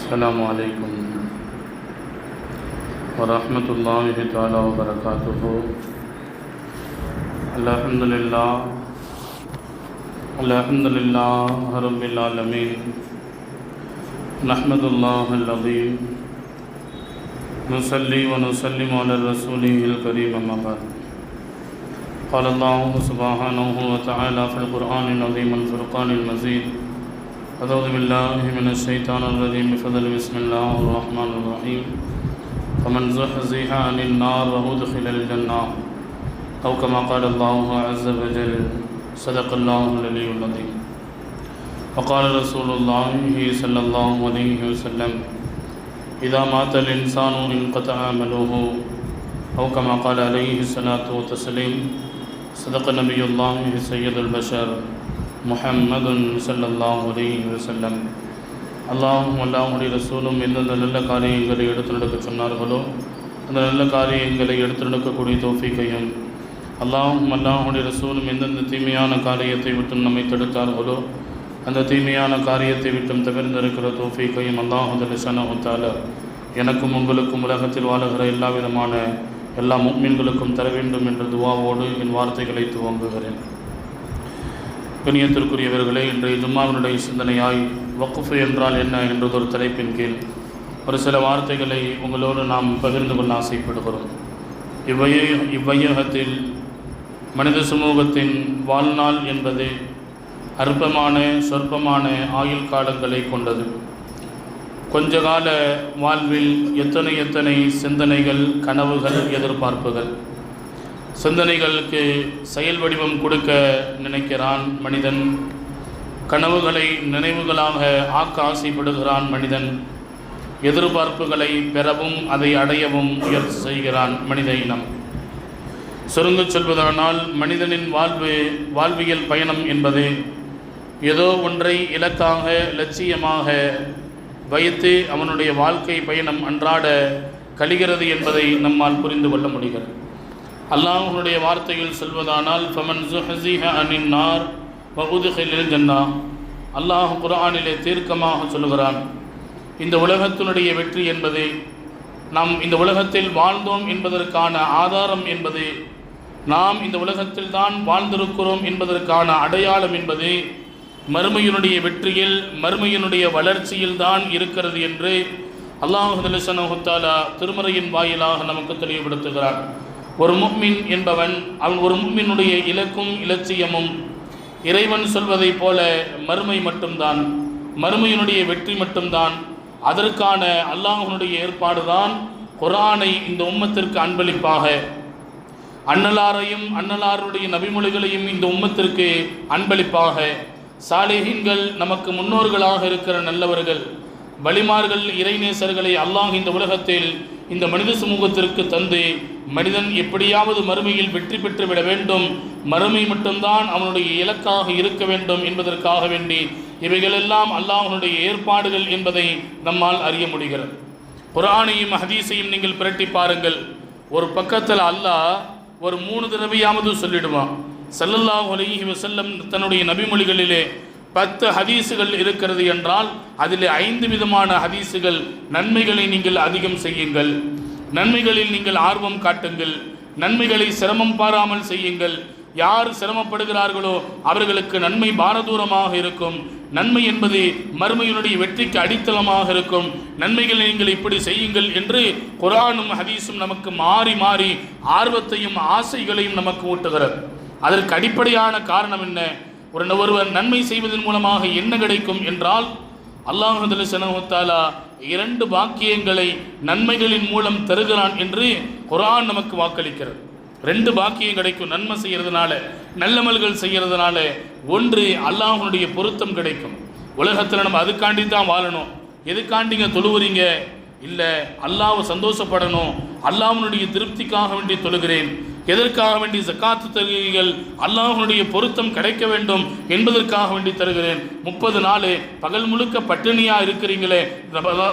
السلام عليكم ورحمة الله تعالى وبركاته. الحمد لله رب العالمين. نحمد الله العظيم نصلي ونسلم على رسوله الكريم أما بعد. قال الله سبحانه وتعالى في القرآن العظيم الفرقان المجيد: أعوذ بالله من الشيطان الرجيم بفضل بسم الله الرحمن الرحيم. فمن زحزح عن النار وأدخل الجنة أو كما قال الله عز وجل صدق الله العلي العظيم. وقال رسول الله صلى الله عليه وسلم: إذا مات الإنسان انقطع عمله أو كما قال عليه الصلاة والتسليم. صدق نبي الله سيد البشر محمد صلى الله عليه وسلم. அல்லாஹும் அல்லாஹுடைய ரசூலும் எந்தெந்த நல்ல காரியங்களை எடுத்து நடக்க சொன்னார்களோ அந்த நல்ல காரியங்களை எடுத்து நடக்கக்கூடிய தௌஃபீக்கையும், அல்லாஹும் அல்லாஹுடைய ரசூலும் எந்தெந்த தீமையான காரியத்தை விட்டும் நம்மை தடுத்தார்களோ அந்த தீமையான காரியத்தை விட்டும் தவிர்ந்திருக்கிற தௌஃபீக்கையும் அல்லாஹு ஸுப்ஹானஹு வ தஆலா எனக்கும் உங்களுக்கும் உலகத்தில் வாழுகிற எல்லா விதமான எல்லா முஃமின்களுக்கும் தர வேண்டும் என்ற துவாவோடு என் வார்த்தைகளை துவங்குகிறேன். கண்ணியத்திற்குரியவர்களே, இன்றைய ஜும்மாவினுடைய சிந்தனையாய் வக்ஃப் என்றால் என்ன என்றதொரு தலைப்பின் கீழ் ஒரு சில வார்த்தைகளை உங்களோடு நாம் பகிர்ந்து கொள்ள ஆசைப்படுகிறோம். இவ்வையகத்தில் மனித சமூகத்தின் வாழ்நாள் என்பது அற்பமான சொற்பமான ஆயுள் காலங்களை கொண்டது. கொஞ்ச கால வாழ்வில் எத்தனை சிந்தனைகள், கனவுகள், எதிர்பார்ப்புகள். சிந்தனைகளுக்கு செயல் வடிவம் கொடுக்க நினைக்கிறான் மனிதன். கனவுகளை நினைவுகளாக ஆக்க ஆசைப்படுகிறான் மனிதன். எதிர்பார்ப்புகளை பெறவும் அதை அடையவும் முயற்சி செய்கிறான் மனித இனம். சுருங்கச் சொல்வதானால் மனிதனின் வாழ்வியல் பயணம் என்பது ஏதோ ஒன்றை இலக்காக லட்சியமாக வைத்து அவனுடைய வாழ்க்கை பயணம் அன்றாட கழிகிறது என்பதை நம்மால் புரிந்து கொள்ள முடிகிறது. அல்லாஹ்வுடைய வார்த்தையில் சொல்வதானால் ஃபமன் ஸுஹ்ஸிஹ அனின் நார் வ உத்கிலல் ஜன்னah. அல்லாஹ் குர்ஆனிலே தீர்க்கமாக சொல்கிறான், இந்த உலகத்தினுடைய வெற்றி என்பது, நாம் இந்த உலகத்தில் வாழ்ந்தோம் என்பதற்கான ஆதாரம் என்பது, நாம் இந்த உலகத்தில் தான் வாழ்ந்திருக்கிறோம் என்பதற்கான அடையாளம் என்பது மறுமையினுடைய வெற்றியில், மறுமையினுடைய வளர்ச்சியில் தான் இருக்கிறது என்று அல்லாஹ் ஸுப்ஹானஹு வ தஆலா திருமறையின் வாயிலாக நமக்கு தெளிவுபடுத்துகிறார். ஒரு முஃமின் என்பவன், அவன் ஒரு முஃமினுடைய இலக்கும் இலட்சியமும் இறைவன் சொல்வதை போல மறுமை மட்டும்தான், மறுமையினுடைய வெற்றி மட்டும்தான். அதற்கான அல்லாஹ்வுடைய ஏற்பாடு தான் குர்ஆனை இந்த உம்மத்திற்கு அன்பளிப்பாக, அன்னலாரையும் அன்னலாருடைய நபிமொழிகளையும் இந்த உம்மத்திற்கு அன்பளிப்பாக, சாலிஹீன்கள் நமக்கு முன்னோர்களாக இருக்கிற நல்லவர்கள், வலிமார்கள், இறைநேசர்களை அல்லாஹ் இந்த உலகத்தில் இந்த மனித சமூகத்திற்கு தந்து மனிதன் எப்படியாவது மறுமையில் வெற்றி பெற்று விட வேண்டும், மறுமை மட்டும்தான் அவனுடைய இலக்காக இருக்க வேண்டும் என்பதற்காக வேண்டி இவைகளெல்லாம் அல்லாஹ்வுடைய ஏற்பாடுகள் என்பதை நம்மால் அறிய முடிகிறது. குர்ஆனையும் ஹதீஸையும் நீங்கள் பிரட்டி பாருங்கள். ஒரு பக்கத்தில் அல்லாஹ் ஒரு 3 தடவையாவது சொல்லிடுவான். ஸல்லல்லாஹு அலைஹி வஸல்லம் தன்னுடைய நபிமொழிகளிலே 10 ஹதீஸுகள் இருக்கிறது என்றால் அதில் 5 விதமான ஹதீஸுகள் நன்மைகளை நீங்கள் அதிகம் செய்யுங்கள், நன்மைகளில் நீங்கள் ஆர்வம் காட்டுங்கள், நன்மைகளை சிரமம் பாராமல் செய்யுங்கள், யார் சிரமப்படுகிறார்களோ அவர்களுக்கு நன்மை பாரதூரமாக இருக்கும், நன்மை என்பது மறுமையினுடைய வெற்றிக்கு அடித்தளமாக இருக்கும், நன்மைகளை நீங்கள் இப்படி செய்யுங்கள் என்று குர்ஆனும் ஹதீஸும் நமக்கு மாறி மாறி ஆர்வத்தையும் ஆசைகளையும் நமக்கு ஊட்டுகிறது. அதற்கு அடிப்படையான காரணம் என்ன? ஒருவர் நன்மை செய்வதன் மூலமாக என்ன கிடைக்கும் என்றால் அல்லாஹ் ஸுப்ஹானஹு வ தஆலா 2 பாக்கியங்களை நன்மைகளின் மூலம் தருகிறான் என்று குர்ஆன் நமக்கு வாக்களிக்கிறது. 2 பாக்கியம் கிடைக்கும் நன்மை செய்கிறதுனால, நல்லமல்கள் செய்கிறதுனால. ஒன்று, அல்லாஹ்வுடைய பொருத்தம் கிடைக்கும். உலகத்தில் நம்ம அதுக்காண்டி தான் வாழணும். எதுக்காண்டிங்க தொழுவுறீங்க? இல்லை, அல்லாஹ்வை சந்தோஷப்படணும், அல்லாஹ்வுடைய திருப்திக்காக வேண்டி தொழுகிறேன். எதற்காக வேண்டி ஜக்காத்து தருகிறீர்கள்? அல்லாஹ்வுடைய பொருத்தம் கிடைக்க வேண்டும் என்பதற்காக வேண்டி தருகிறேன். 30 நாள் பகல் முழுக்க பட்டினியாக இருக்கிறீங்களே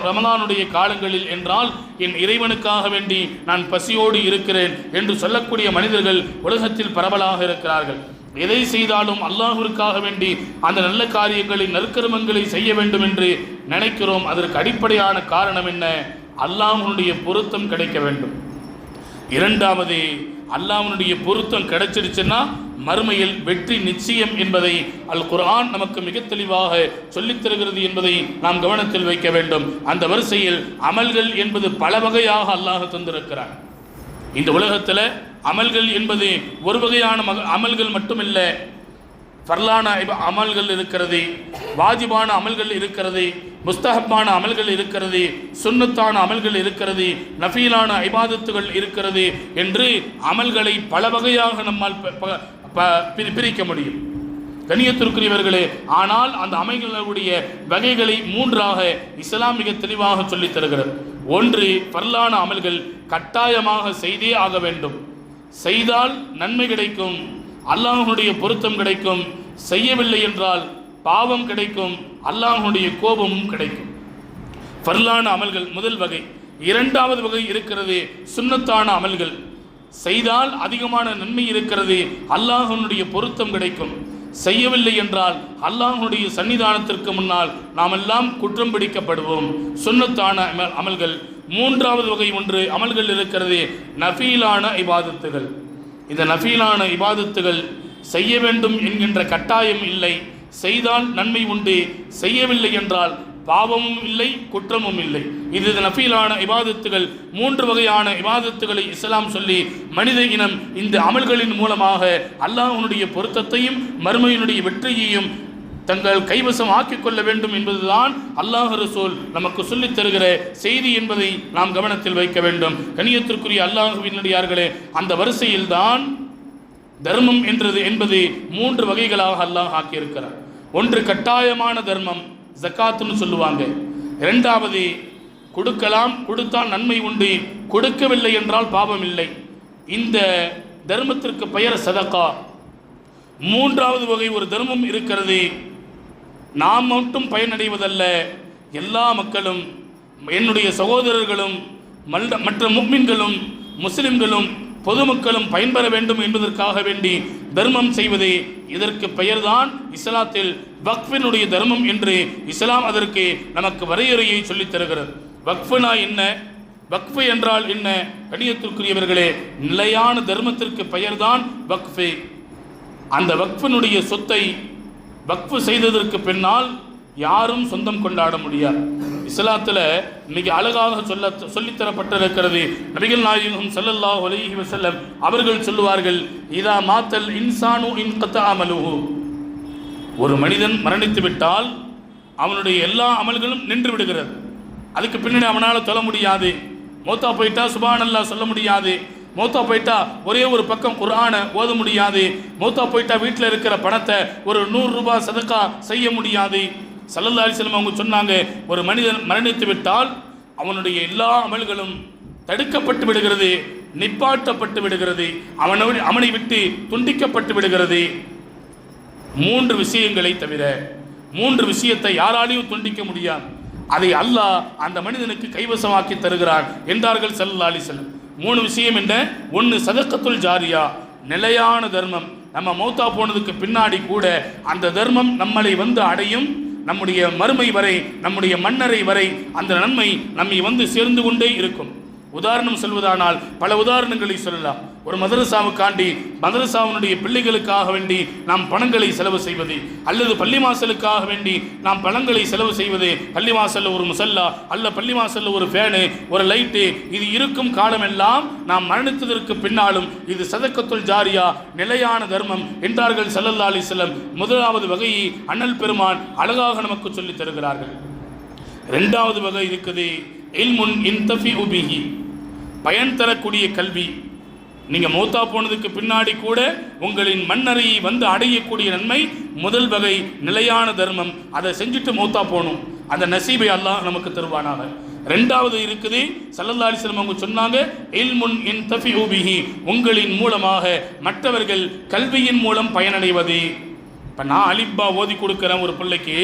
ரமலானுடைய காலங்களில் என்றால் என் இறைவனுக்காக வேண்டி நான் பசியோடு இருக்கிறேன் என்று சொல்லக்கூடிய மனிதர்கள் உலகத்தில் பரவலாக இருக்கிறார்கள். எதை செய்தாலும் அல்லாஹ்விற்காக வேண்டி அந்த நல்ல காரியங்களை நற்கர்மங்களை செய்ய வேண்டும் என்று நினைக்கிறோம். அதற்கு அடிப்படையான காரணம் என்ன? அல்லாஹ்வுடைய பொருத்தம் கிடைக்க வேண்டும். இரண்டாவது, அல்லாஹ்வுடைய பொருத்தம் கிடைச்சிருச்சுன்னா மறுமையில் வெற்றி நிச்சயம் என்பதை அல் குர்ஆன் நமக்கு மிக தெளிவாக சொல்லித் தருகிறது என்பதை நாம் கவனத்தில் வைக்க வேண்டும். அந்த வரிசையில் அமல்கள் என்பது பல வகையாக அல்லாஹ் தந்திருக்கிறார். இந்த உலகத்தில் அமல்கள் என்பது ஒரு வகையான அமல்கள் மட்டுமில்லை. ஃபர்லான அமல்கள் இருக்கிறது, வாஜிபான அமல்கள் இருக்கிறது, முஸ்தஹப்பான அமல்கள் இருக்கிறது, சுன்னத்தான அமல்கள் இருக்கிறது, நஃபீலான இபாதத்துகள் இருக்கிறது என்று அமல்களை பல வகையாக நம்மால் பிரிக்க முடியும். கண்ணியத்திற்குரியவர்களே, ஆனால் அந்த அமல்களுடைய வகைகளை மூன்றாக இஸ்லாம் மிக தெளிவாக சொல்லித் தருகிறது. ஒன்று, ஃபர்லான அமல்கள் கட்டாயமாக செய்தே ஆக வேண்டும். செய்தால் நன்மை கிடைக்கும், அல்லாஹ்வுடைய பொருத்தம் கிடைக்கும். செய்யவில்லை என்றால் பாவம் கிடைக்கும், அல்லாஹ்வுடைய கோபமும் கிடைக்கும். ஃபர்லான அமல்கள் முதல் வகை. இரண்டாவது வகை இருக்கிறது சுன்னத்தான அமல்கள். செய்தால் அதிகமான நன்மை இருக்கிறது, அல்லாஹ்வுடைய பொருத்தம் கிடைக்கும். செய்யவில்லை என்றால் அல்லாஹ்வுடைய சன்னிதானத்திற்கு முன்னால் நாம் எல்லாம் குற்றம் பிடிக்கப்படுவோம். சுன்னத்தான அமல்கள். மூன்றாவது வகை ஒன்று அமல்கள் இருக்கிறது நஃபீலான இபாதத்துகள். இந்த நஃபீலான இபாதத்துகள் செய்ய வேண்டும் என்கின்ற கட்டாயம் இல்லை. செய்தால் நன்மை உண்டு, செய்யவில்லை என்றால் பாவமும் இல்லை, குற்றமும் இல்லை. இது நஃபீலான இபாதத்துகள். மூன்று வகையான இபாதத்துகளை இஸ்லாம் சொல்லி மனித இனம் இந்த அமல்களின் மூலமாக அல்லாஹ்வுடைய பொருத்தத்தையும் மறுமையினுடைய வெற்றியையும் தங்கள் கைவசம் ஆக்கிக் கொள்ள வேண்டும் என்பதுதான் அல்லாஹ் ரசூல் நமக்கு சொல்லித் தருகிற செய்தி என்பதை நாம் கவனத்தில் வைக்க வேண்டும். கண்ணியத்திற்குரிய அல்லாஹ்வினுடையார்களே, அந்த வரிசையில்தான் தர்மம் என்பது மூன்று வகைகளாக அல்லாஹ் ஆக்கியிருக்கிறார். ஒன்று கட்டாயமான தர்மம், ஜக்காத்துன்னு சொல்லுவாங்க. இரண்டாவது, கொடுக்கலாம், கொடுத்தால் நன்மை உண்டு, கொடுக்கவில்லை என்றால் பாவம் இல்லை. இந்த தர்மத்திற்கு பெயர் சதகா. மூன்றாவது வகை ஒரு தர்மம் இருக்கிறது, நாம் மட்டும் பயனடைவதல்ல, எல்லா மக்களும், என்னுடைய சகோதரர்களும், மற்ற முஃமின்களும், முஸ்லிம்களும், பொதுமக்களும் பயன்பெற வேண்டும் என்பதற்காக வேண்டி தர்மம் செய்வதே. இதற்கு பெயர்தான் இஸ்லாத்தில் வக்ஃபினுடைய தர்மம் என்று இஸ்லாம் அதற்கு நமக்கு வரையறையை சொல்லித் தருகிறது. வக்ஃபுனா என்ன? வக்ஃபு என்றால் என்ன? கண்ணியத்திற்குரியவர்களே, நிலையான தர்மத்திற்கு பெயர்தான் வக்ஃபு. அந்த வக்ஃபினுடைய சொத்தை வக்ஃபு செய்ததற்கு பின்னால் யாரும் சொந்தம் கொண்டாட முடியாது. இஸ்லாத்தில் மிக அழகாக சொல்லித்தரப்பட்டிருக்கிறது. நபிகள் நாயகம் ஸல்லல்லாஹு அலைஹி வஸல்லம் அவர்கள் சொல்லுவார்கள், இதா மாத்தல் இன்சானு இன்கதா அமலுஹு. ஒரு மனிதன் மரணித்து விட்டால் அவனுடைய எல்லா அமல்களும் நின்று விடுகிறது. அதுக்கு பின்னாடி அவனால் சொல்ல முடியாது. மௌத்தா போயிட்டா சுப்ஹானல்லாஹ் சொல்ல முடியாது. மௌத்தா போயிட்டா ஒரே ஒரு பக்கம் குர்ஆனை ஓத முடியாது. மௌத்தா போயிட்டா வீட்டில் இருக்கிற பணத்தை ஒரு 100 ரூபாய் சதக்கா செய்ய முடியாது. ஸல்லல்லாஹு அலைஹி வஸல்லம் அவங்க சொன்னாங்க, ஒரு மனிதன் மரணித்து விட்டால் அவனுடைய எல்லா அமல்களும் தடுக்கப்பட்டு விடுகிறது, நிப்பாட்டப்பட்டு விடுகிறது, அவனை விட்டு துண்டிக்கப்பட்டு விடுகிறது. 3 விஷயங்களை தவிர 3 விஷயத்தை யாராலையும் துண்டிக்க முடியாது. அதை அல்லாஹ் அந்த மனிதனுக்கு கைவசமாக்கி தருகிறான் என்றார்கள் ஸல்லல்லாஹு அலைஹி வஸல்லம். 3 விஷயம் என்ன? ஒன்று சதக்கத்துல் ஜாரியா, நிலையான தர்மம். நம்ம மௌத்தா போனதுக்கு பின்னாடி கூட அந்த தர்மம் நம்மளை வந்து அடையும். நம்முடைய மறுமை வரை, நம்முடைய மன்னரை வரை அந்த நன்மை நம்மை வந்து சேர்ந்து கொண்டே இருக்கும். உதாரணம் சொல்வதானால் பல உதாரணங்களை சொல்லலாம். ஒரு மதரசாவுக்காண்டி மதரசாவினுடைய பிள்ளைகளுக்காக வேண்டி நாம் பணங்களை செலவு செய்வது, அல்லது பள்ளிவாசலுக்காக வேண்டி நாம் பணங்களை செலவு செய்வது. பள்ளிவாசலில் ஒரு முசல்லா, அல்ல பள்ளிவாசலில் ஒரு ஃபேனு, ஒரு லைட்டு, இது இருக்கும் காலமெல்லாம் நாம் மரணித்ததற்கு பின்னாலும் இது சதக்கத்துல் ஜாரியா, நிலையான தர்மம் என்றார்கள் ஸல்லல்லாஹு அலைஹி வஸல்லம். முதலாவது வகையை அண்ணல் பெருமான் அழகாக நமக்கு சொல்லித் தருகிறார்கள். இரண்டாவது வகை இருக்குது, இல்முன் இன்தஃபிஉ பிஹி, பயன் தரக்கூடிய கல்வி. நீங்கள் மௌத்தா போனதுக்கு பின்னாடி கூட உங்களின் மன்னரையை வந்து அடையக்கூடிய நன்மை. முதல் வகை நிலையான தர்மம், அதை செஞ்சுட்டு மௌத்தா போகணும். அந்த நசீபை அல்லாஹ் நமக்கு தருவானாக. ரெண்டாவது இருக்குது, ஸல்லல்லாஹு அலைஹி வஸல்லம் அவங்க சொன்னாங்க, இல்முன் இன்தஃபிஉ பிஹி, உங்களின் மூலமாக மற்றவர்கள் கல்வியின் மூலம் பயனடைவது. இப்போ நான் அலிப்பா ஓதி கொடுக்குறேன் ஒரு பிள்ளைக்கு,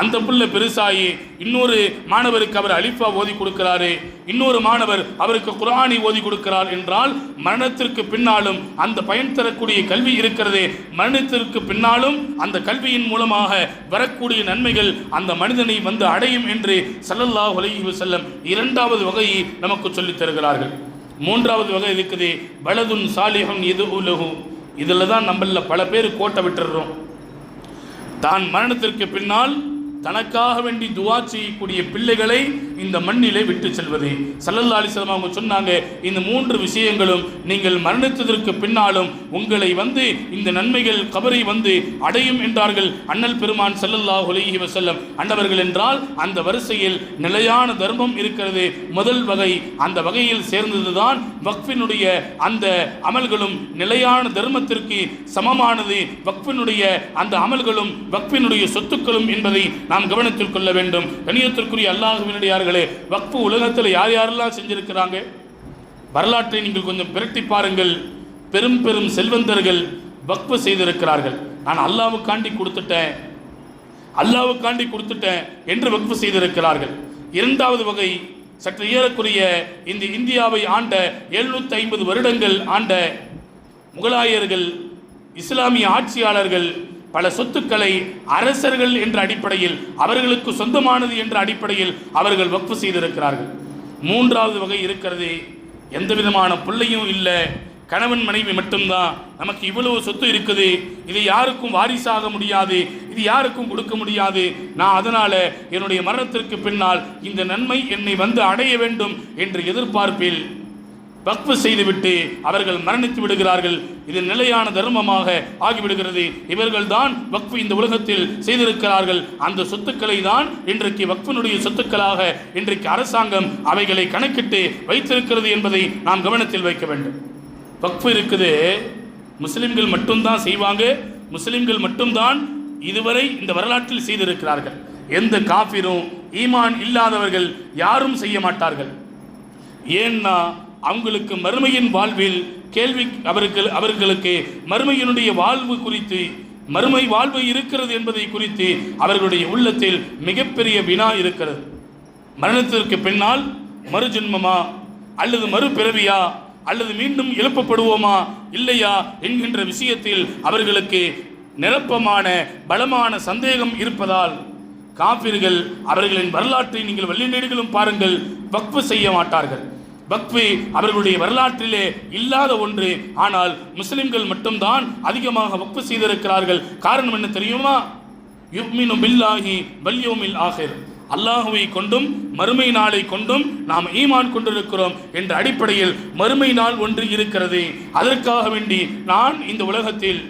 அந்த புள்ள பெருசாகி இன்னொரு மாணவருக்கு அவர் அலிஃபா ஓதி கொடுக்கிறாரு, இன்னொரு மாணவர் அவருக்கு குர்ஆனை ஓதி கொடுக்கிறார் என்றால் மரணத்திற்கு பின்னாலும் அந்த பயன் தரக்கூடிய கல்வி இருக்கிறது. மரணத்திற்கு பின்னாலும் அந்த கல்வியின் மூலமாக வரக்கூடிய நன்மைகள் அந்த மனிதனை வந்து அடையும் என்று ஸல்லல்லாஹு அலைஹி வஸல்லம் இரண்டாவது வகையை நமக்கு சொல்லித் தருகிறார்கள். மூன்றாவது வகை இருக்குது, வலதுன் சாலிஹுன் யதுஉலஹு. இதில் தான் நம்மள பல பேர் கோட்டை விட்டுடுறோம். தான் மரணத்திற்கு பின்னால் தனக்காக வேண்டி துவா செய்யக்கூடிய பிள்ளைகளை இந்த மண்ணிலே விட்டு செல்வது. ஸல்லல்லாஹு அலைஹி வஸல்லம் அவங்க சொன்னாங்க, இந்த மூன்று விஷயங்களும் நீங்கள் மரணத்திற்கு பின்னாலும் உங்களை வந்து இந்த நன்மைகள் கபரை வந்து அடையும் என்றார்கள் அண்ணல் பெருமான் ஸல்லல்லாஹு அலைஹி வஸல்லம். அண்டவர்கள் என்றால் அந்த வரிசையில் நிலையான தர்மம் இருக்கிறது. முதல் வகை, அந்த வகையில் சேர்ந்ததுதான் வக்ஃபினுடைய அந்த அமல்களும் நிலையான தர்மத்திற்கு சமமானது. வக்ஃபினுடைய அந்த அமல்களும் வக்ஃபினுடைய சொத்துக்களும் என்பதை நாம் கவனத்தில் கொள்ள வேண்டும். கண்ணியத்திற்குரிய அல்லாஹ்வினுடையார்களே, வக்ஃபு உலகத்தில் யார் யாரெல்லாம் செஞ்சிருக்கிறாங்க வரலாற்றை நீங்கள் கொஞ்சம் பிரட்டி பாருங்கள். பெரும் பெரும் செல்வந்தர்கள் வக்ஃபு செய்திருக்கிறார்கள். நான் அல்லாஹ்வுக்காண்டி கொடுத்துட்டேன் என்று வக்ஃபு செய்திருக்கிறார்கள். இரண்டாவது வகை, சற்று ஏறக்குரிய இந்த இந்தியாவை ஆண்ட 750 வருடங்கள் ஆண்ட முகலாயர்கள், இஸ்லாமிய ஆட்சியாளர்கள் பல சொத்துக்களை அரசர்கள் என்ற அடிப்படையில், அவர்களுக்கு சொந்தமானது என்ற அடிப்படையில் அவர்கள் வக்ஃபு செய்திருக்கிறார்கள். மூன்றாவது வகை இருக்கிறது, எந்த விதமான பிள்ளையும் இல்லை, கணவன் மனைவி மட்டும்தான், நமக்கு இவ்வளவு சொத்து இருக்குது, இது யாருக்கும் வாரிசாக முடியாது, இது யாருக்கும் கொடுக்க முடியாது, நான் அதனால என்னுடைய மரணத்திற்கு பின்னால் இந்த நன்மை என்னை வந்து அடைய வேண்டும் என்ற எதிர்பார்ப்பில் வக்ஃபு செய்துவிட்டு அவர்கள் மரணித்து விடுகிறார்கள். இது நிலையான தர்மமாக ஆகிவிடுகிறது. இவர்கள் தான் வக்ஃபு இந்த உலகத்தில் செய்திருக்கிறார்கள். அந்த சொத்துக்களை தான் இன்றைக்கு வக்ஃபினுடைய சொத்துக்களாக இன்றைக்கு அரசாங்கம் அவைகளை கணக்கிட்டு வைத்திருக்கிறது என்பதை நாம் கவனத்தில் வைக்க வேண்டும். வக்ஃபு இருக்குது, முஸ்லிம்கள் மட்டும்தான் செய்வாங்க, முஸ்லிம்கள் மட்டும்தான் இதுவரை இந்த வரலாற்றில் செய்திருக்கிறார்கள். எந்த காஃபிரும் ஈமான் இல்லாதவர்கள் யாரும் செய்ய மாட்டார்கள். ஏன்னா அவங்களுக்கு மறுமையின் வாழ்வில் கேள்வி, அவர்களுக்கு மறுமையினுடைய வாழ்வு குறித்து, மறுமை வாழ்வு இருக்கிறது என்பதை குறித்து அவர்களுடைய உள்ளத்தில் மிகப்பெரிய வினா இருக்கிறது. மரணத்திற்கு பின்னால் மறுஜென்மமா அல்லது மறுபிறவியா அல்லது மீண்டும் எழுப்பப்படுவோமா இல்லையா என்கின்ற விஷயத்தில் அவர்களுக்கு நிரப்பமான பலமான சந்தேகம் இருப்பதால் காபிர்கள் அவர்களின் வரலாற்றை நீங்கள் வல்லினர்களும் பாருங்கள், வக்ஃபு செய்ய மாட்டார்கள். வக்ஃபு அவர்களுடைய வரலாற்றிலே இல்லாத ஒன்று. ஆனால் முஸ்லிம்கள் மட்டும்தான் அதிகமாக வக்ஃபு செய்திருக்கிறார்கள். காரணம் என்ன தெரியுமா? யுக்மினு பில்லாஹி வல் யௌமில் ஆகிர், அல்லாஹுவை கொண்டும் மறுமை நாளை கொண்டும் நாம் ஈமான் கொண்டிருக்கிறோம் என்ற அடிப்படையில் மறுமை நாள் ஒன்று இருக்கிறது. அதற்காக வேண்டி நான் இந்த உலகத்தில்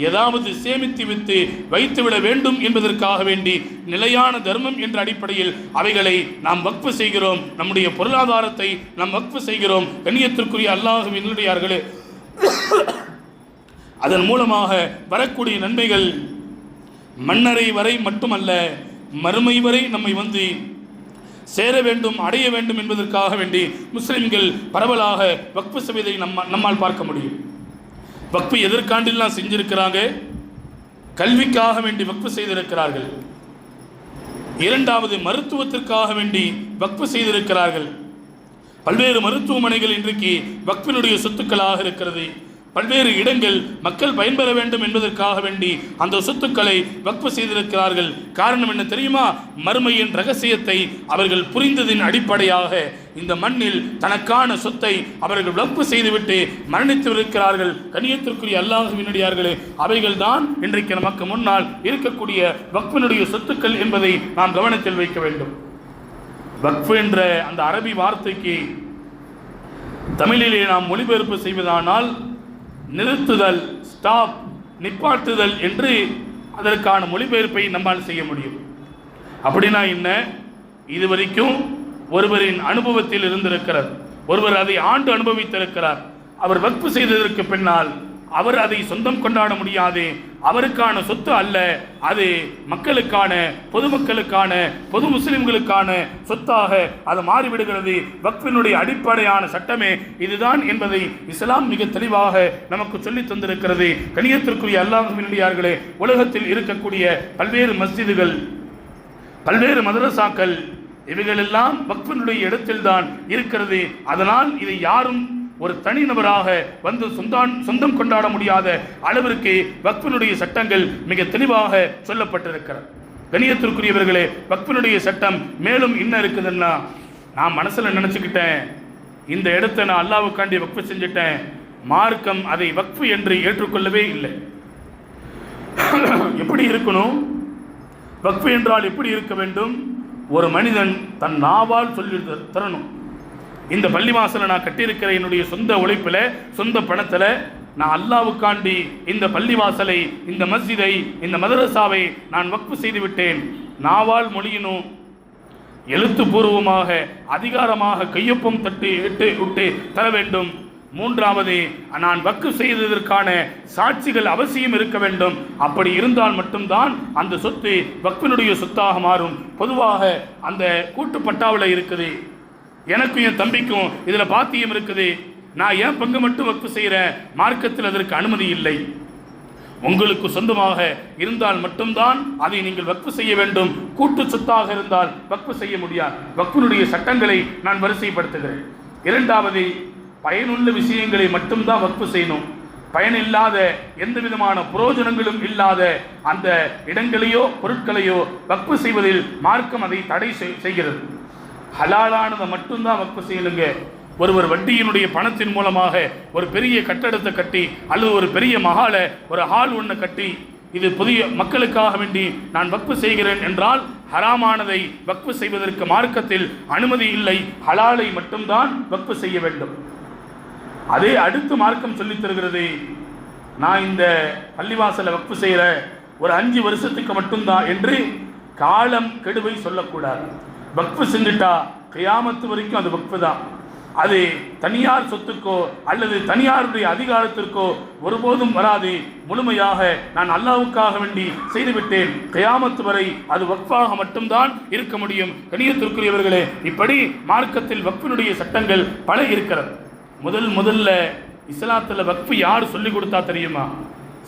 ஏதாவது சேமித்து வைத்துவிட வேண்டும் என்பதற்காக வேண்டி நிலையான தர்மம் என்ற அடிப்படையில் அவைகளை நாம் வக்ஃபு செய்கிறோம். நம்முடைய பொருளாதாரத்தை நாம் வக்ஃபு செய்கிறோம். கண்ணியத்திற்குரிய அல்லாஹ்வின் நல்லடியார்களே, அதன் மூலமாக வரக்கூடிய நன்மைகள் மன்னரை வரை மட்டுமல்ல, மறுமை வரை நம்மை வந்து சேர வேண்டும், அடைய வேண்டும் என்பதற்காக வேண்டி முஸ்லிம்கள் பரவலாக வக்ஃபு செய்வதை நம்மால் பார்க்க முடியும். வக்ஃபு எதற்காண்டெல்லாம் செஞ்சிருக்கிறாங்க? கல்விக்காக வேண்டி வக்ஃபு செய்திருக்கிறார்கள். இரண்டாவது, மருத்துவத்திற்காக வேண்டி வக்ஃபு செய்திருக்கிறார்கள். பல்வேறு மருத்துவமனைகள் இன்றைக்கு வக்ஃபினுடைய சொத்துக்களாக இருக்கிறது. பல்வேறு இடங்கள் மக்கள் பயன்பெற வேண்டும் என்பதற்காக வேண்டி அந்த சொத்துக்களை வக்ஃபு செய்திருக்கிறார்கள். காரணம் என்ன தெரியுமா? மறுமையின் ரகசியத்தை அவர்கள் புரிந்ததின் அடிப்படையாக இந்த மண்ணில் தனக்கான சொத்தை அவர்கள் வக்ஃபு செய்துவிட்டு மரணித்து இருக்கிறார்கள். கண்ணியத்திற்குரிய அல்லாஹ்வினுடையார்களே, அவைகள் தான் இன்றைக்கு நமக்கு முன்னால் இருக்கக்கூடிய வக்ஃபினுடைய சொத்துக்கள் என்பதை நாம் கவனத்தில் வைக்க வேண்டும். வக்ஃபு என்ற அந்த அரபி வார்த்தைக்கு தமிழிலே நாம் மொழிபெயர்ப்பு செய்வதானால் நிறுத்துதல், ஸ்டாப், நிப்பாட்டுதல் என்று அதற்கான மொழிபெயர்ப்பை நம்மால் செய்ய முடியும். அப்படின்னா என்ன? இதுவரைக்கும் ஒருவரின் அனுபவத்தில் இருந்திருக்கிறார், ஒருவர் அதை ஆண்டு அனுபவித்திருக்கிறார். அவர் வக்ஃபு செய்ததற்கு பின்னால் அவர் அதை சொந்தம் கொண்டாட முடியாது, அவருக்கான சொத்து அல்ல, அது மக்களுக்கான, பொதுமக்களுக்கான, பொது முஸ்லிம்களுக்கான சொத்தாக அது மாறிவிடுகிறது. வக்ஃபினுடைய அடிப்படையான சட்டமே இதுதான் என்பதை இஸ்லாம் மிக தெளிவாக நமக்கு சொல்லி தந்திருக்கிறது. கண்ணியத்திற்குரிய அல்லாஹ்வினுடையார்களே, உலகத்தில் இருக்கக்கூடிய பல்வேறு மஸ்ஜிதுகள் பல்வேறு மதரசாக்கள் இவைகளெல்லாம் வக்ஃபினுடைய இடத்தில்தான் இருக்கிறது. அதனால் இதை யாரும் ஒரு தனிநபராக வந்து சொந்தம் கொண்டாட முடியாத அளவிற்கு வக்ஃபினுடைய சட்டங்கள் மிக தெளிவாக சொல்லப்பட்டிருக்கிறது. கணியத்திற்குரியவர்களே, வக்ஃபினுடைய சட்டம் மேலும் என்ன இருக்குதுன்னா, நான் மனசில் நினச்சிக்கிட்டேன், இந்த இடத்தை நான் அல்லாஹ்வுக்காண்டி வக்ஃபு செஞ்சுட்டேன், மார்க்கம் அதை வக்ஃபு என்று ஏற்றுக்கொள்ளவே இல்லை. எப்படி இருக்கணும்? வக்ஃபு என்றால் எப்படி இருக்க வேண்டும்? ஒரு மனிதன் தன் நாவால் சொல்லி தரணும், இந்த பள்ளிவாசலை நான் கட்டியிருக்கிற என்னுடைய சொந்த உழைப்பில், சொந்த பணத்தில் நான் அல்லாஹ்வுக்காண்டி இந்த பள்ளிவாசலை, இந்த மஸ்ஜிதை, இந்த மதரசாவை நான் வக்ஃபு செய்து விட்டேன். நாவால் மொழியணும், எழுத்துப்பூர்வமாக அதிகாரமாக கையொப்பம் விட்டு தர வேண்டும். மூன்றாவது, நான் வக்ஃபு செய்ததற்கான சாட்சிகள் அவசியம் இருக்க வேண்டும். அப்படி இருந்தால் மட்டும்தான் அந்த சொத்து வக்ஃபினுடைய சொத்தாக மாறும். பொதுவாக அந்த கூட்டு பட்டாவில் இருக்குது, எனக்கும் என் தம்பிக்கும் இதில் பாத்தியம் இருக்குது, நான் ஏன் பங்கு மட்டும் வக்ஃபு செய்கிறேன், மார்க்கத்தில் அதற்கு அனுமதி இல்லை. உங்களுக்கு சொந்தமாக இருந்தால் மட்டும்தான் அதை நீங்கள் வக்ஃபு செய்ய வேண்டும். கூட்டு சொத்தாக இருந்தால் வக்ஃபு செய்ய முடியாது. வக்ஃபினுடைய சட்டங்களை நான் வரிசைப்படுத்துகிறேன். இரண்டாவது, பயனுள்ள விஷயங்களை மட்டும்தான் வக்ஃபு செய்யணும். பயனில்லாத எந்த விதமான புரோஜனங்களும் இல்லாத அந்த இடங்களையோ பொருட்களையோ வக்ஃபு செய்வதில் மார்க்கம் அதை தடை செய்கிறது. ஹலாலானதை மட்டும்தான் வக்ஃபு செய்யலுங்க. ஒருவர் வட்டியினுடைய பணத்தின் மூலமாக ஒரு பெரிய கட்டடத்தை கட்டி அல்லது ஒரு பெரிய மஹாலை, ஒரு ஹால் ஒன்று கட்டி இது புதிய மக்களுக்காக வேண்டி நான் வக்ஃபு செய்கிறேன் என்றால் ஹராமானதை வக்ஃபு செய்வதற்கு மார்க்கத்தில் அனுமதி இல்லை. ஹலாலை மட்டும்தான் வக்ஃபு செய்ய வேண்டும். அதே அடுத்து மார்க்கம் சொல்லித் தருகிறது, நான் இந்த பள்ளிவாசலை வக்ஃபு செய்கிற ஒரு 5 வருஷத்துக்கு மட்டும்தான் என்று காலம் கெடுவை சொல்லக்கூடாது. வக்ஃபு செஞ்சுட்டா கியாமத்து வரைக்கும் அது வக்ஃபு தான். அது தனியார் சொத்துக்கோ அல்லது தனியாருடைய அதிகாரத்திற்கோ ஒருபோதும் வராது. முழுமையாக நான் அல்லாஹ்வுக்காக வேண்டி செய்துவிட்டேன், கியாமத்து வரை அது வக்ஃபாக மட்டும்தான் இருக்க முடியும். கணியத்திற்குரியவர்களே, இப்படி மார்க்கத்தில் வக்ஃபினுடைய சட்டங்கள் பல இருக்கிறது. முதல்ல இஸ்லாத்தில் வக்ஃபு யார் சொல்லிக் கொடுத்தா தெரியுமா?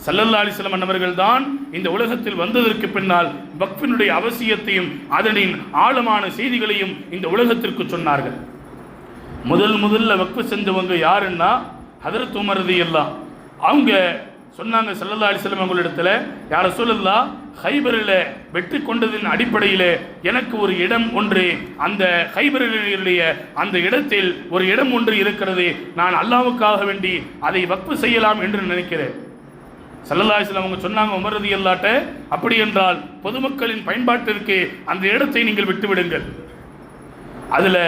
ஸல்லல்லாஹு அலைஹி வஸல்லம் அவர்கள் தான் இந்த உலகத்தில் வந்ததற்கு பின்னால் வக்ஃபினுடைய அவசியத்தையும் அதனின் ஆழமான செய்திகளையும் இந்த உலகத்திற்கு சொன்னார்கள். முதல்ல வக்ஃபு செஞ்சவங்க யாருன்னா ஹதரத் உமர் ரலியல்லாஹு. அவங்க சொன்னாங்க ஸல்லல்லாஹு அலைஹி வஸல்லம் அவங்களிடத்தில், யா ரசூலல்லாஹ், ஹைபரில் வெற்றி கொண்டதின் அடிப்படையில் எனக்கு ஒரு இடம் ஒன்று, அந்த ஹைபரிலுடைய அந்த இடத்தில் ஒரு இடம் ஒன்று இருக்கிறது, நான் அல்லாஹ்வுக்காக வேண்டி அதை வக்ஃபு செய்யலாம் என்று நினைக்கிறேன். ஸல்லல்லாஹு அலைஹி வஸல்லம் அவங்க சொன்னாங்க உமர் ரலியல்லாஹு, அப்படி என்றால் பொதுமக்களின் பயன்பாட்டிற்கு அந்த இடத்தை நீங்கள் விட்டுவிடுங்கள். அதில்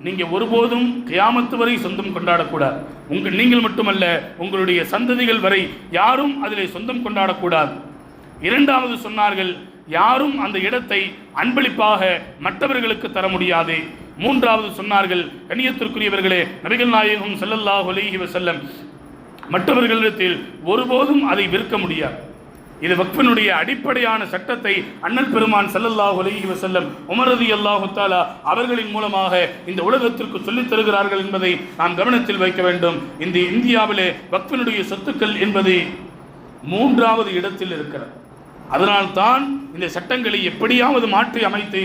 நீங்கள் ஒருபோதும் கியாமத்து வரை சொந்தம் கொண்டாடக்கூடாது. நீங்கள் மட்டுமல்ல, உங்களுடைய சந்ததிகள் வரை யாரும் அதில் சொந்தம் கொண்டாடக்கூடாது. இரண்டாவது சொன்னார்கள், யாரும் அந்த இடத்தை அன்பளிப்பாக மற்றவர்களுக்கு தர முடியாது. மூன்றாவது சொன்னார்கள், கண்ணியத்திற்குரியவர்களே, நபிகள் நாயகம் ஸல்லல்லாஹு அலைஹி வஸல்லம் மற்றவர்களிடத்தில் ஒருபோதும் அதை விற்க முடியாது. இது வக்ஃபினுடைய அடிப்படையான சட்டத்தை அண்ணல் பெருமான் ஸல்லல்லாஹு அலைஹி வஸல்லம் உமர் ரலியல்லாஹு தஆலா அவர்களின் மூலமாக இந்த உலகத்திற்கு சொல்லித் தருகிறார்கள் என்பதை நாம் கவனத்தில் வைக்க வேண்டும். இந்த இந்தியாவிலே வக்ஃபினுடைய சொத்துக்கள் என்பது 3வது இடத்தில் இருக்கிறது. அதனால்தான் இந்த சட்டங்களை எப்படியாவது மாற்றி அமைத்து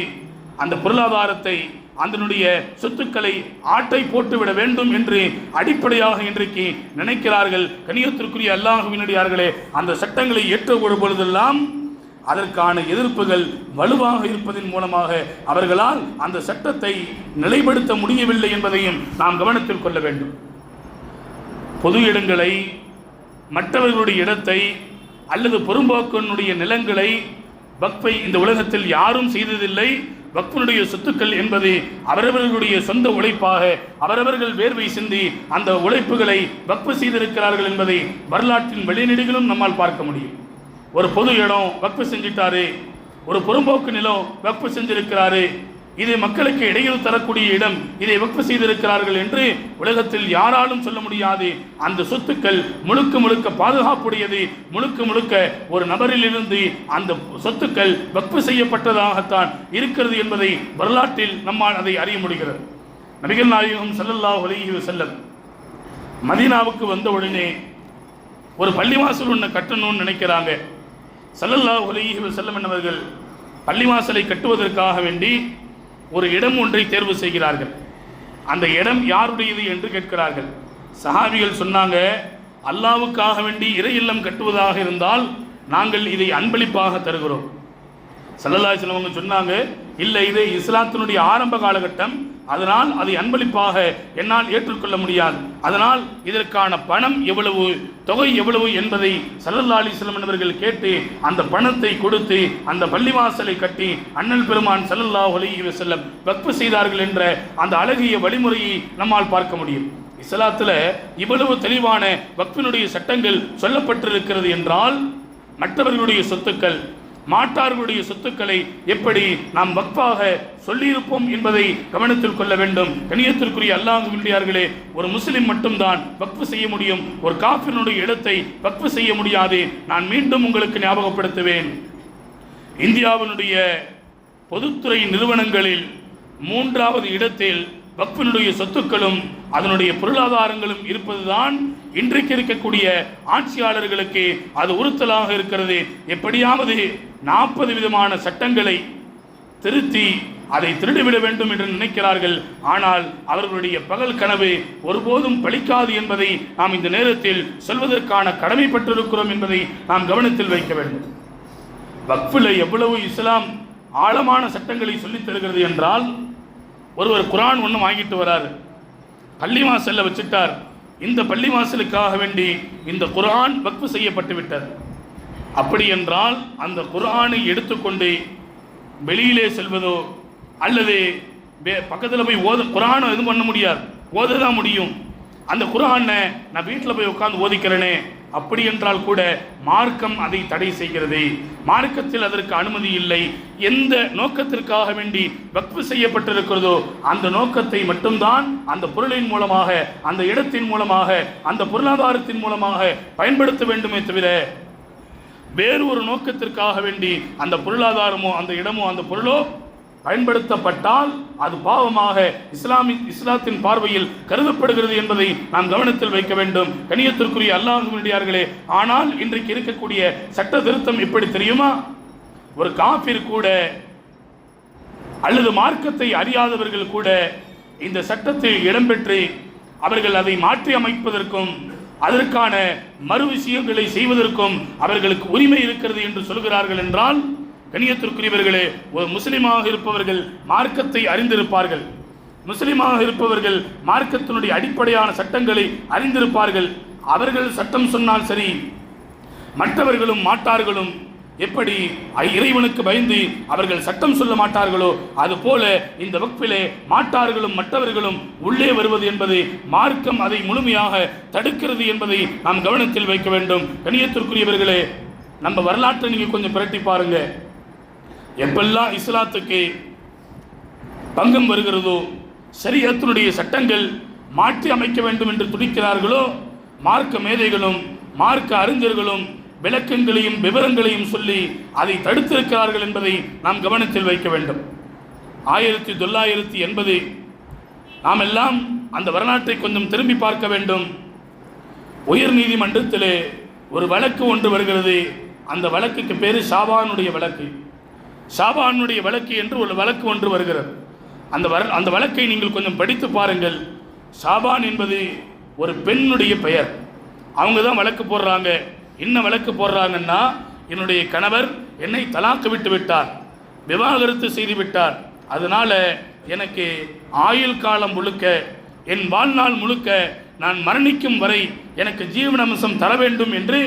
அந்த பொருளாதாரத்தை, அதனுடைய சொத்துக்களை ஆட்டை போட்டுவிட வேண்டும் என்று அடிப்படையாக இன்றைக்கு நினைக்கிறார்கள். கணியத்திற்குரிய அல்லாஹ்வினடியார்களே, அந்த சட்டங்களை ஏற்றுக்கொள்ளும் பொழுதெல்லாம் அதற்கான எதிர்ப்புகள் வலுவாக இருப்பதன் மூலமாக அவர்களால் அந்த சட்டத்தை நிலைப்படுத்த முடியவில்லை என்பதையும் நாம் கவனத்தில் கொள்ள வேண்டும். பொது இடங்களை, மற்றவர்களுடைய இடத்தை அல்லது பொறும்போக்கனுடைய நிலங்களை வக்ஃபை இந்த உலகத்தில் யாரும் செய்ததில்லை. வக்ஃபினுடைய சொத்துக்கள் என்பது அவரவர்களுடைய சொந்த உழைப்பாக அவரவர்கள் வேர்வை சிந்தி அந்த உழைப்புகளை வக்ஃபு செய்திருக்கிறார்கள் என்பதை வரலாற்றின் வெளிநெடுகளும் நம்மால் பார்க்க முடியும். ஒரு பொது இடம் வக்ஃபு செஞ்சிட்டாரு, ஒரு பொறும்போக்கு நிலம் வக்ஃபு செஞ்சிருக்கிறாரு, இது மக்களுக்கு இடையூறு தரக்கூடிய இடம், இதை வக்ஃபு செய்திருக்கிறார்கள் என்று உலகத்தில் யாராலும் சொல்ல முடியாது. அந்த சொத்துக்கள் முழுக்க பாதுகாப்புடையது, முழுக்க ஒரு நபரிலிருந்து அந்த சொத்துக்கள் வக்ஃபு செய்யப்பட்டதாகத்தான் இருக்கிறது என்பதை வரலாற்றில் நம்மால் அதை அறிய முடிகிறது. நபிகள் நாயகம் ஸல்லல்லாஹு அலைஹி வஸல்லம் மதீனாவுக்கு வந்த உடனே ஒரு பள்ளிவாசல் ஒன்று கட்டணும்னு நினைக்கிறாங்க. ஸல்லல்லாஹு அலைஹி வஸல்லம் அவர்கள் பள்ளிவாசலை கட்டுவதற்காக வேண்டி ஒரு இடம் ஒன்றை தேர்வு செய்கிறார்கள். அந்த இடம் யாருடையது என்று கேட்கிறார்கள். சஹாபிகள் சொன்னாங்க, அல்லாவுக்காக வேண்டி இறை இல்லம் கட்டுவதாக இருந்தால் நாங்கள் இதை அன்பளிப்பாக தருகிறோம். ஸல்லல்லாஹு அலைஹி வஸல்லம் சொன்னாங்க, இல்லை இது இஸ்லாத்தினுடைய ஆரம்ப காலகட்டம், அதனால் அதை அன்பளிப்பாக என்னால் ஏற்றுக்கொள்ள முடியாது. அதனால் இதற்கான பணம் எவ்வளவு, தொகை எவ்வளவு என்பதை ஸல்லல்லாஹு அலைஹி வஸல்லம் அவர்கள் கேட்டு அந்த பணத்தை கொடுத்து அந்த பள்ளிவாசலை கட்டி அண்ணல் பெருமான் ஸல்லல்லாஹு அலைஹி வஸல்லம் வக்ஃப் செய்தார்கள் என்ற அந்த அழகிய வழிமுறையை நம்மால் பார்க்க முடியும். இஸ்லாத்தில் இவ்வளவு தெளிவான வக்ஃபினுடைய சட்டங்கள் சொல்லப்பட்டிருக்கிறது என்றால் மற்றவர்களுடைய சொத்துக்கள், மாட்டார்களுடைய சொத்துக்களை எப்படி நாம் வக்ஃபாக சொல்லியிருப்போம் என்பதை கவனத்தில் கொள்ள வேண்டும். கண்ணியத்திற்குரிய அல்லாஹ்வின் ஒரு முஸ்லிம் மட்டும்தான் வக்ஃப் செய்ய முடியும், ஒரு காஃபினுடைய இடத்தை வக்ஃப் செய்ய முடியாது. நான் மீண்டும் உங்களுக்கு ஞாபகப்படுத்துவேன், இந்தியாவினுடைய பொதுத்துறை நிறுவனங்களில் 3வது இடத்தில் வக்ஃபினுடைய சொத்துக்களும் அதனுடைய பொருளாதாரங்களும் இருப்பதுதான் இன்றைக்கு இருக்கக்கூடிய ஆட்சியாளர்களுக்கு அது உறுத்தலாக இருக்கிறது. எப்படியாவது 40 விதமான சட்டங்களை திருத்தி அதை திருடிவிட வேண்டும் என்று நினைக்கிறார்கள். ஆனால் அவர்களுடைய பகல் கனவு ஒருபோதும் பலிக்காது என்பதை நாம் இந்த நேரத்தில் சொல்வதற்கான கடமைப்பட்டிருக்கிறோம் என்பதை நாம் கவனத்தில் வைக்க வேண்டும். வக்ஃபில் எவ்வளவு இஸ்லாம் ஆழமான சட்டங்களை சொல்லித் தருகிறது என்றால், ஒருவர் குர்ஆன் ஒன்று வாங்கிட்டு வராரு, பள்ளிவாசல்ல வச்சுட்டார். இந்த பள்ளிவாசலுக்காக வேண்டி இந்த குர்ஆன் வக்ஃப் செய்யப்பட்டு விட்டது. அப்படி என்றால் அந்த குர்ஆனை எடுத்துக்கொண்டு வெளியிலே செல்வதோ அல்லது பக்கத்தில் போய் குர்ஆனை எதுவும் பண்ண முடியாது, ஓததான் முடியும். அந்த குர்ஆனை நான் வீட்டில் போய் உட்கார்ந்து ஓதிக்கிறேனே, அப்படி என்றால் கூட மார்க்கம் அதை தடை செய்கிறது. மார்க்கத்தில் அதற்கு அனுமதி இல்லை. எந்த நோக்கத்திற்காக வேண்டி வக்ஃப் செய்யப்பட்டிருக்கிறதோ அந்த நோக்கத்தை மட்டும்தான் அந்த பொருளின் மூலமாக, அந்த இடத்தின் மூலமாக, அந்த பொருளாதாரத்தின் மூலமாக பயன்படுத்த வேண்டுமே தவிர வேறு ஒரு நோக்கத்திற்காக வேண்டி அந்த பொருளாதாரமோ அந்த இடமோ அந்த பொருளோ பயன்படுத்தப்பட்டால் அது பாவமாக இஸ்லாத்தின் பார்வையில் கருதப்படுகிறது என்பதை நாம் கவனத்தில் வைக்க வேண்டும். கண்ணியத்திற்குரிய அல்லாஹ்வின். ஆனால் இன்றைக்கு இருக்கக்கூடிய சட்ட திருத்தம் எப்படி தெரியுமா? ஒரு காஃபிர் கூட அல்லது மார்க்கத்தை அறியாதவர்கள் கூட இந்த சட்டத்தில் இடம்பெற்று அவர்கள் அதை மாற்றி அமைப்பதற்கும் அதற்கான மறு விஷயங்களை செய்வதற்கும் அவர்களுக்கு உரிமை இருக்கிறது என்று சொல்கிறார்கள் என்றால், கண்ணியத்திற்குரியவர்களே, ஒரு முஸ்லிமாக இருப்பவர்கள் மார்க்கத்தை அறிந்திருப்பார்கள். முஸ்லிமாக இருப்பவர்கள் மார்க்கத்தினுடைய அடிப்படையான சட்டங்களை அறிந்திருப்பார்கள். அவர்கள் சட்டம் சொன்னால் சரி, மற்றவர்களும் மாட்டார்களும் எப்படி இறைவனுக்கு பயந்து அவர்கள் சட்டம் சொல்ல மாட்டார்களோ அதுபோல இந்த வக்ஃபிலே மாட்டார்களும் மற்றவர்களும் உள்ளே வருவது என்பது மார்க்கம் அதை முழுமையாக தடுக்கிறது என்பதை நாம் கவனத்தில் வைக்க வேண்டும். கண்ணியத்திற்குரியவர்களே, நம்ம வரலாற்றை நீங்கள் கொஞ்சம் புரட்டி பாருங்க. எப்பெல்லாம் இஸ்லாத்துக்கு பங்கம் வருகிறதோ, ஷரியத்தினுடைய சட்டங்கள் மாற்றி அமைக்க வேண்டும் என்று துடிக்கிறார்களோ, மார்க்க மேதைகளும் மார்க்க அறிஞர்களும் விளக்கங்களையும் விவரங்களையும் சொல்லி அதை தடுத்திருக்கிறார்கள் என்பதை நாம் கவனத்தில் வைக்க வேண்டும். 1980 நாம் எல்லாம் அந்த வரலாற்றை கொஞ்சம் திரும்பி பார்க்க வேண்டும். உயர் நீதிமன்றத்திலே ஒரு வழக்கு ஒன்று வருகிறது. அந்த வழக்குக்கு பேரு ஷாபானுடைய வழக்கு. ஷாபானுடைய வழக்கு என்று ஒரு வழக்கு ஒன்று வருகிறது. அந்த வழக்கை நீங்கள் கொஞ்சம் படித்து பாருங்கள். ஷாபான் என்பது ஒரு பெண்ணுடைய பெயர். அவங்க தான் வழக்கு போடுறாங்க. என்ன வழக்கு போடுறாங்கன்னா, என்னுடைய கணவர் என்னை தலாக்கு விட்டு விட்டார், விவாகரத்து செய்து விட்டார், அதனால எனக்கு ஆயுள் காலம் முழுக்க, என் வாழ்நாள் முழுக்க, நான் மரணிக்கும் வரை எனக்கு ஜீவனாம்சம் தர வேண்டும் என்று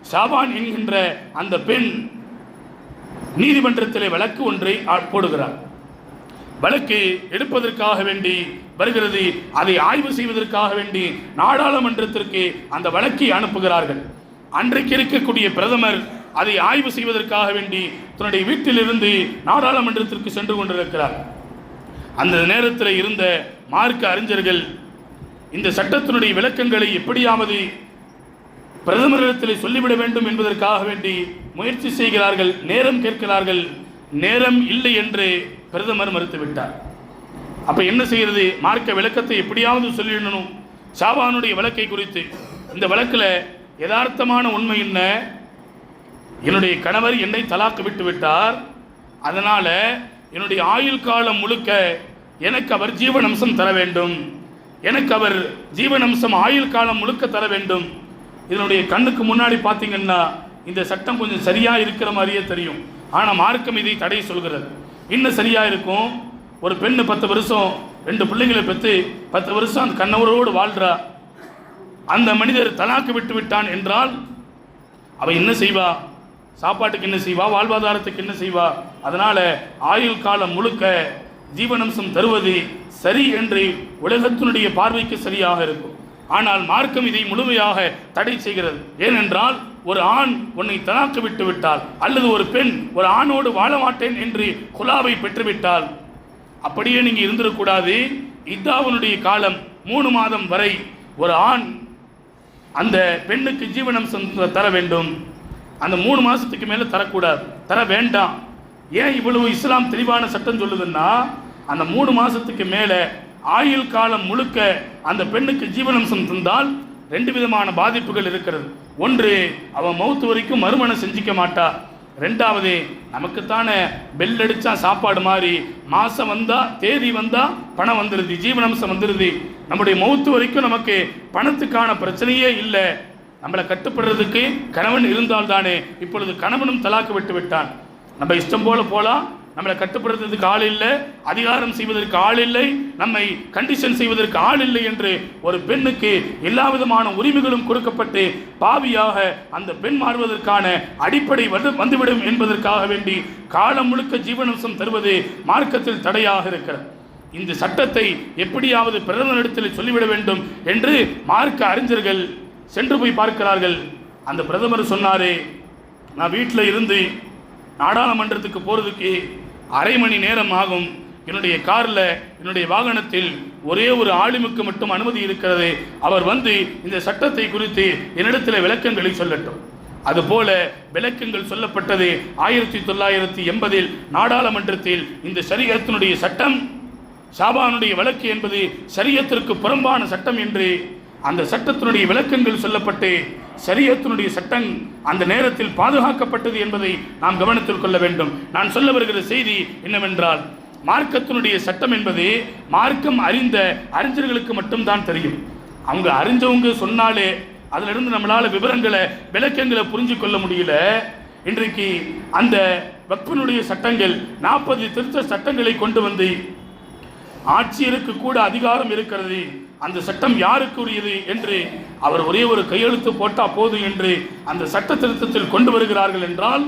ஷாபான் என்கின்ற அந்த பெண் நீதிமன்றத்திலே வழக்கு ஒன்றை போடுகிறார். வழக்கு எடுப்பதற்காக வேண்டி வருகிறது. அதை ஆய்வு செய்வதற்காக வேண்டி நாடாளுமன்றத்திற்கு அந்த வழக்கை அனுப்புகிறார்கள். அன்றைக்கு இருக்கக்கூடிய பிரதமர் அதை ஆய்வு செய்வதற்காக வேண்டி தன்னுடைய வீட்டிலிருந்து நாடாளுமன்றத்திற்கு சென்று கொண்டிருக்கிறார். அந்த நேரத்தில் இருந்த மார்க்க அறிஞர்கள் இந்த சட்டத்தினுடைய விளக்கங்களை எப்படியாவது பிரதமரிடத்தில் சொல்லிவிட வேண்டும் என்பதற்காக வேண்டி முயற்சி செய்கிறார்கள். நேரம் கேட்கிறார்கள். நேரம் இல்லை என்று பிரதமர் மறுத்துவிட்டார். அப்ப என்ன செய்கிறது? மார்க்க விளக்கத்தை எப்படியாவது சொல்லிடணும். ஷாபானுடைய வழக்கை குறித்து இந்த வழக்கில் யதார்த்தமான உண்மை என்ன? என்னுடைய கணவர் என்னை தலாக்கு விட்டு விட்டார், அதனால் என்னுடைய ஆயுள் காலம் முழுக்க எனக்கு அவர் ஜீவனம்சம் தர வேண்டும், எனக்கு அவர் ஜீவனம்சம் ஆயுள் காலம் முழுக்க தர வேண்டும். இதனுடைய கண்ணுக்கு முன்னாடி பார்த்தீங்கன்னா இந்த சட்டம் கொஞ்சம் சரியாக இருக்கிற மாதிரியே தெரியும். ஆனால் மார்க்கம் இதை தடை சொல்கிறது. இன்னும் சரியாக இருக்கும். ஒரு பெண்ணு 10 வருஷம் 2 பிள்ளைங்களை பெற்று 10 வருஷம் அந்த கணவரோடு வாழ்கிறா, அந்த மனிதர் தலாக்கு விட்டு விட்டான் என்றால் அவள் என்ன செய்வா? சாப்பாட்டுக்கு என்ன செய்வா? வாழ்வாதாரத்துக்கு என்ன செய்வா? அதனால் ஆயுள் காலம் முழுக்க ஜீவனம்சம் தருவது சரி என்று உலகத்தினுடைய பார்வைக்கு சரியாக இருக்கும். ஆனால் மார்க்கம் இதை முழுமையாக தடை செய்கிறது. ஏனென்றால் ஒரு ஆண் உன்னை தலாக்கு விட்டு விட்டால், அல்லது ஒரு பெண் ஒரு ஆணோடு வாழ மாட்டேன் என்று குலாவை பெற்றுவிட்டால், அப்படியே நீங்கள் இருந்துடக்கூடாது. இத்தாவுனுடைய காலம் 3 மாதம் வரை ஒரு ஆண் அந்த பெண்ணுக்கு ஜீவனம்சம் தர வேண்டும். அந்த 3 மாதத்துக்கு மேலே தரக்கூடாது, தர வேண்டாம். ஏன் இவ்வளவு இஸ்லாம் தெளிவான சட்டம் சொல்லுதுன்னா, அந்த 3 மாதத்துக்கு மேலே ஆயுள் காலம் முழுக்க அந்த பெண்ணுக்கு ஜீவனம்சம் தந்தால் 2 விதமான பாதிப்புகள் இருக்கிறது. ஒன்று, அவன் மௌத்து வரைக்கும் மறுமணம் செஞ்சிக்க மாட்டா. 2வது, நமக்குத்தானே பெல் அடித்தா சாப்பாடு மாதிரி மாதம் வந்தால் தேதி வந்தால் பணம் வந்துடுது, ஜீவனம்சம் வந்துடுது. நம்முடைய மௌத்து வரைக்கும் நமக்கு பணத்துக்கான பிரச்சனையே இல்லை. நம்மளை கட்டுப்படுறதுக்கு கணவன் இருந்தால்தானே. இப்பொழுது கணவனும் தலாக்கு விட்டு விட்டான். நம்ம இஷ்டம் போல போகலாம், நம்மளை கட்டுப்படுத்துறதுக்கு ஆள் இல்லை, அதிகாரம் செய்வதற்கு ஆள் இல்லை, நம்மை கண்டிஷன் செய்வதற்கு ஆள் இல்லை என்று ஒரு பெண்ணுக்கு எல்லா விதமான உரிமைகளும் கொடுக்கப்பட்டு பாவியாக அந்த பெண் மாறுவதற்கான அடிப்படை வந்துவிடும் என்பதற்காக வேண்டி காலம் முழுக்க ஜீவனம்சம் தருவது மார்க்கத்தில் தடையாக இருக்கிறது. இந்த சட்டத்தை எப்படியாவது பிரதமரிடத்தில் சொல்லிவிட வேண்டும் என்று மார்க்க அறிஞர்கள் சென்று போய் பார்க்கிறார்கள். அந்த பிரதமர் சொன்னாரே, நான் வீட்டில் இருந்து நாடாளுமன்றத்துக்கு போகிறதுக்கு 1/2 மணி நேரம் ஆகும். என்னுடைய காரில், என்னுடைய வாகனத்தில் ஒரே ஒரு ஆலிமுக்கு மட்டும் அனுமதி இருக்கிறது. அவர் வந்து இந்த சட்டத்தை குறித்து என்னிடத்தில் விளக்கங்களை சொல்லட்டும். அதுபோல விளக்கங்கள் சொல்லப்பட்டது 1980 நாடாளுமன்றத்தில். இந்த ஷரியத்தினுடைய சட்டம், ஷாபானுடைய வழக்கு என்பது ஷரியத்திற்கு புறம்பான சட்டம் என்று அந்த சட்டத்தினுடைய விளக்கங்கள் சொல்லப்பட்டு ஷரியத்தினுடைய சட்டம் அந்த நேரத்தில் பாதுகாக்கப்பட்டது என்பதை நாம் கவனத்தில் கொள்ள வேண்டும். நான் சொல்ல வருகிற செய்தி என்னவென்றால், மார்க்கத்தினுடைய சட்டம் என்பது மார்க்கம் அறிந்த அறிஞர்களுக்கு மட்டும்தான் தெரியும். அவங்க அறிஞ்சவங்க சொன்னாலே அதிலிருந்து நம்மளால் விவரங்களை விளக்கங்களை புரிஞ்சு கொள்ள முடியல. இன்றைக்கு அந்த வக்ஃபினுடைய சட்டங்கள் 40 திருத்த சட்டங்களை கொண்டு வந்து ஆட்சியருக்கு கூட அதிகாரம் இருக்கிறது, அந்த சட்டம் யாருக்கு உரியது என்று அவர் ஒரே ஒரு கையெழுத்து போட்டால் போதும் என்று அந்த சட்ட திருத்தத்தில் கொண்டு வருகிறார்கள் என்றால்,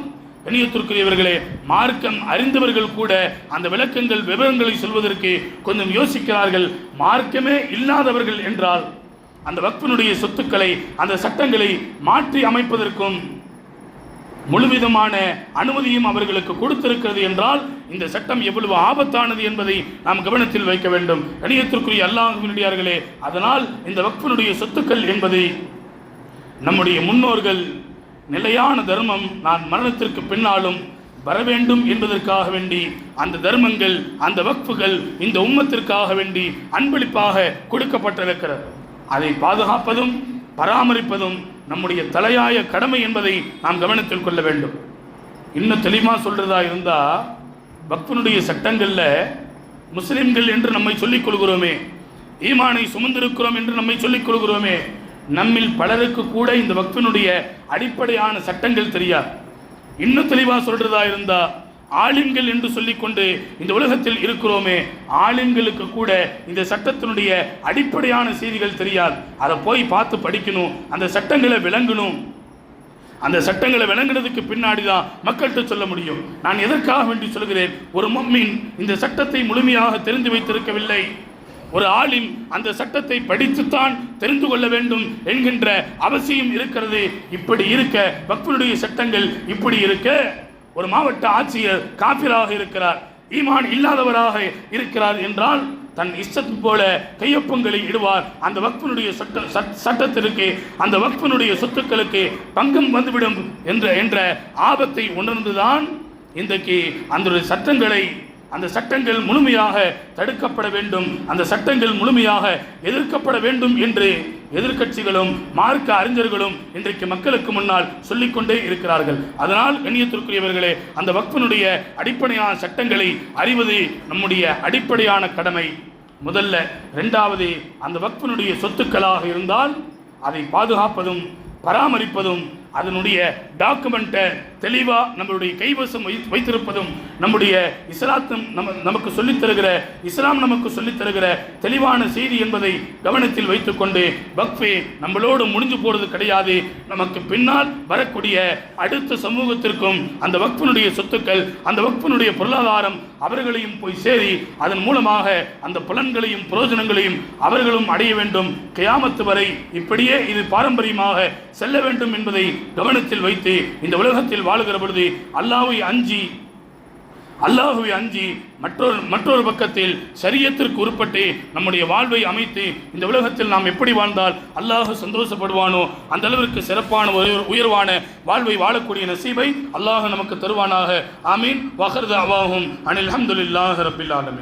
கண்ணியத்திற்குரியவர்களே, மார்க்கம் அறிந்தவர்கள் கூட அந்த விளக்கங்கள் விவரங்களை சொல்வதற்கு கொஞ்சம் யோசிக்கிறார்கள். மார்க்கமே இல்லாதவர்கள் என்றால் அந்த வக்ஃபினுடைய சொத்துக்களை, அந்த சட்டங்களை மாற்றி அமைப்பதற்கும் முழுவிதமான அனுமதியும் அவர்களுக்கு கொடுத்திருக்கிறது என்றால் இந்த சட்டம் எவ்வளவு ஆபத்தானது என்பதை நாம் கவனத்தில் வைக்க வேண்டும். கண்ணியத்திற்குரிய அல்லாஹ்வினுடையார்களே, அதனால் இந்த வக்ஃபினுடைய சொத்துக்கள் என்பது நம்முடைய முன்னோர்கள் நிலையான தர்மம் நான் மரணத்திற்கு பின்னாலும் வர வேண்டும் என்பதற்காக வேண்டி அந்த தர்மங்கள், அந்த வக்ஃபுகள் இந்த உம்மத்திற்காக வேண்டி அன்பளிப்பாக கொடுக்கப்பட்டிருக்கிறது. அதை பாதுகாப்பதும் பராமரிப்பதும் நம்முடைய தலையாய கடமை என்பதை நாம் கவனத்தில் கொள்ள வேண்டும். இன்னும் தெளிவாக சொல்றதா இருந்தால், வக்ஃபினுடைய சட்டங்களில் முஸ்லிம்கள் என்று நம்மை சொல்லிக் கொள்கிறோமே, ஈமானை சுமந்திருக்கிறோம் என்று நம்மை சொல்லிக் கொள்கிறோமே, நம்மில் பலருக்கு கூட இந்த வக்ஃபினுடைய அடிப்படையான சட்டங்கள் தெரியாது. இன்னும் தெளிவாக சொல்றதா இருந்தா, ஆலிம்கள் என்று சொல்லிக்கொண்டு இந்த உலகத்தில் இருக்கிறோமே, ஆலிம்களுக்கு கூட இந்த சட்டத்தினுடைய அடிப்படையான செய்திகள் தெரியாது. அதை போய் பார்த்து படிக்கணும், அந்த சட்டங்களை விளங்கணும். அந்த சட்டங்களை விளங்குறதுக்கு பின்னாடி தான் மக்கள்கிட்ட சொல்ல முடியும். நான் எதற்காக வேண்டி சொல்கிறேன், ஒரு முஃமின் இந்த சட்டத்தை முழுமையாக தெரிந்து வைத்திருக்கவில்லை. ஒரு ஆலிம் அந்த சட்டத்தை படித்துத்தான் தெரிந்து கொள்ள வேண்டும் என்கின்ற அவசியம் இருக்கிறது. இப்படி இருக்க வக்ஃபினுடைய சட்டங்கள் இப்படி இருக்க, ஒரு மாவட்ட ஆட்சியர் காபிராக இருக்கிறார், ஈமான் இல்லாதவராக இருக்கிறார் என்றால் தன் இஷ்டத்து போல கையொப்பங்களை இடுவார். அந்த வக்ஃபினுடைய சட்டத்திற்கு, அந்த வக்ஃபினுடைய சொத்துக்களுக்கு பங்கம் வந்துவிடும் என்ற ஆபத்தை உணர்ந்துதான் இன்றைக்கு அந்த சட்டங்களை, அந்த சட்டங்கள் முழுமையாக தடுக்கப்பட வேண்டும், அந்த சட்டங்கள் முழுமையாக எதிர்க்கப்பட வேண்டும் என்று எதிர்க்கட்சிகளும் மார்க்க அறிஞர்களும் இன்றைக்கு மக்களுக்கு முன்னால் சொல்லிக்கொண்டே இருக்கிறார்கள். அதனால் கண்ணியத்திற்குரியவர்களே, அந்த வக்ஃபினுடைய அடிப்படையான சட்டங்களை அறிவது நம்முடைய அடிப்படையான கடமை முதல்ல. இரண்டாவது, அந்த வக்ஃபினுடைய சொத்துக்களாக இருந்தால் அதை பாதுகாப்பதும் பராமரிப்பதும் அதனுடைய டாக்குமெண்ட்டை தெளிவாக நம்மளுடைய கைவசம் வைத்திருப்பதும் நம்முடைய நமக்கு சொல்லித்தருகிற இஸ்லாம் நமக்கு சொல்லித்தருகிற தெளிவான செய்தி என்பதை கவனத்தில் வைத்துக்கொண்டு வக்ஃபே நம்மளோடு முடிஞ்சு போறது கிடையாது. நமக்கு பின்னால் வரக்கூடிய அடுத்த சமூகத்திற்கும் அந்த வக்ஃபினுடைய சொத்துக்கள், அந்த வக்ஃபினுடைய பொருளாதாரம் அவர்களையும் போய் சேரி அதன் மூலமாக அந்த பலன்களையும் பிரயோஜனங்களையும் அவர்களும் அடைய வேண்டும். கியாமத்து வரை இப்படியே இது பாரம்பரியமாக செல்ல வேண்டும் என்பதை கவனத்தில் வைத்து இந்த உலகத்தில் வாழுகிற பொழுது அல்லாஹுவை அஞ்சி மற்றொரு பக்கத்தில் ஷரியத்திற்கு உட்பட்டு நம்முடைய வாழ்வை அமைத்து இந்த உலகத்தில் நாம் எப்படி வாழ்ந்தால் அல்லாஹ் சந்தோஷப்படுவானோ அந்த அளவிற்கு சிறப்பான உயர்வான வாழ்வை வாழக்கூடிய நசீபை அல்லாஹ் நமக்கு தருவானாக. ஆமீன். வஹர் தஅவாஹும் அனில் ஹம்துலில்லாஹி ரப்பில் ஆலமீன்.